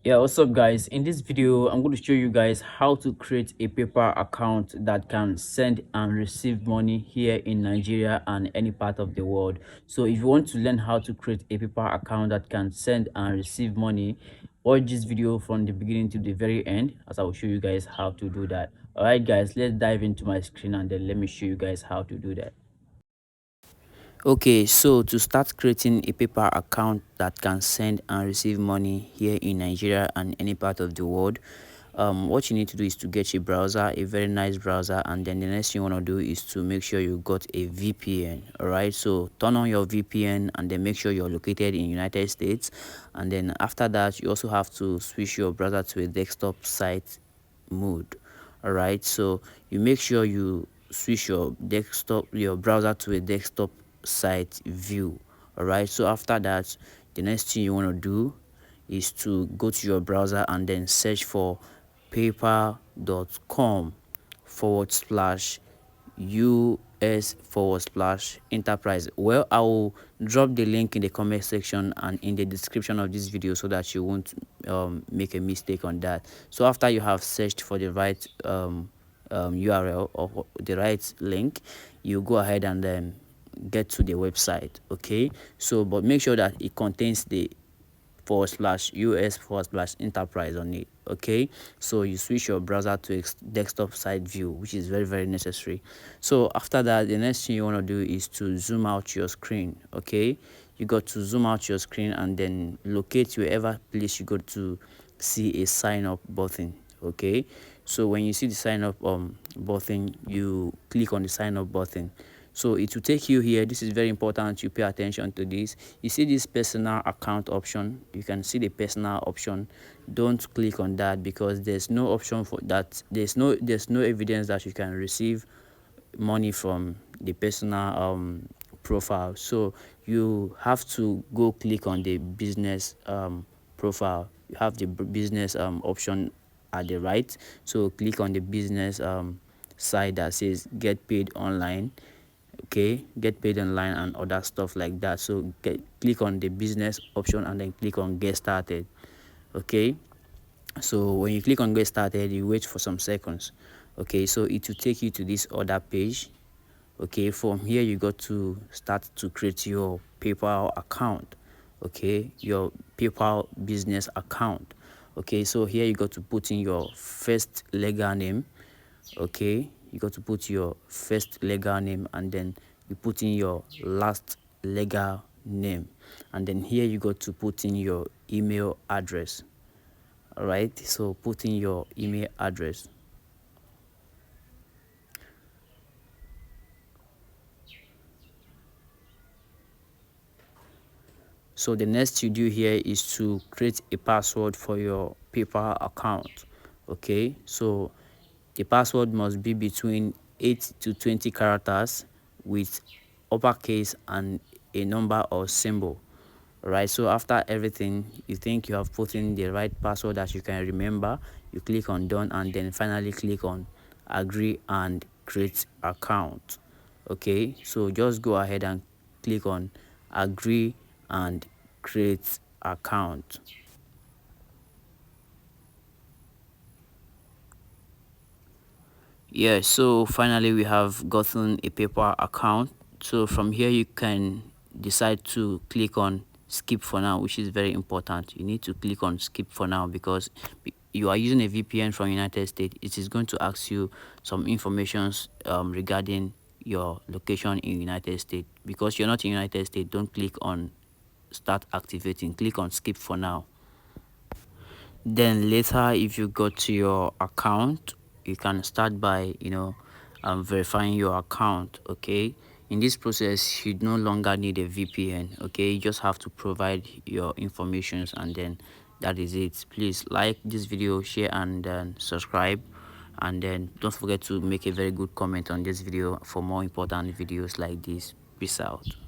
Yeah, what's up guys? In this video I'm going to show you guys how to create a PayPal account that can send and receive money here in Nigeria and any part of the world. So if you want to learn how to create a PayPal account that can send and receive money, watch this video from the beginning to the very end as I will show you guys how to do that. All right guys, let's dive into my screen and then let me show you guys how to do that. Okay, so to start creating a PayPal account that can send and receive money here in Nigeria and any part of the world, what you need to do is to get a browser, a very nice browser, and then the next thing you want to do is to make sure you got a VPN. All right, so turn on your VPN and then make sure you're located in United States, and then after that you also have to switch your browser to a desktop site mode. All right, so you make sure you switch your browser to a desktop site view. All right, so after that the next thing you want to do is to go to your browser and then search for paypal.com forward slash US/enterprise. Well, I will drop the link in the comment section and in the description of this video so that you won't make a mistake on that. So after you have searched for the right URL or the right link, you go ahead and then get to the website. Okay, so but make sure that it contains the /US/enterprise on it. Okay, so you switch your browser to desktop side view, which is very necessary. So after that, the next thing you want to do is to zoom out your screen. Okay, you got to zoom out your screen and then locate wherever place you got to see a sign up button. Okay, so when you see the sign up button, you click on the sign up button. So it will take you here. This is very important you pay attention to this. You see this personal account option, you can see the personal option. Don't click on that because there's no option for that. There's no evidence that you can receive money from the personal profile. So you have to go click on the business profile. You have the business option at the right, so click on the business side that says get paid online. Okay, get paid online and other stuff like that. So click on the business option and then click on get started. Okay, so when you click on get started, you wait for some seconds. Okay, so it will take you to this other page. Okay, from here you got to start to create your PayPal account. Okay, your PayPal business account. Okay, so here you got to put in your first legal name. Okay, you got to put your first legal name and then you put in your last legal name, and then here you got to put in your email address. All right, so put in your email address. So the next you do here is to create a password for your PayPal account. Okay, so the password must be between 8 to 20 characters with uppercase and a number or symbol. Right, so after everything you think you have put in the right password that you can remember, you click on done and then finally click on agree and create account. Okay, so just go ahead and click on agree and create account. Yeah, so finally we have gotten a PayPal account. So from here you can decide to click on skip for now, which is very important. You need to click on skip for now because you are using a VPN from United States. It is going to ask you some informations regarding your location in United States. Because you're not in United States, don't click on start activating, click on skip for now. Then later, if you go to your account, you can start by verifying your account. Okay, in this process you no longer need a VPN. Okay, you just have to provide your informations and then that is it. Please like this video, share and then subscribe, and then don't forget to make a very good comment on this video for more important videos like this. Peace out.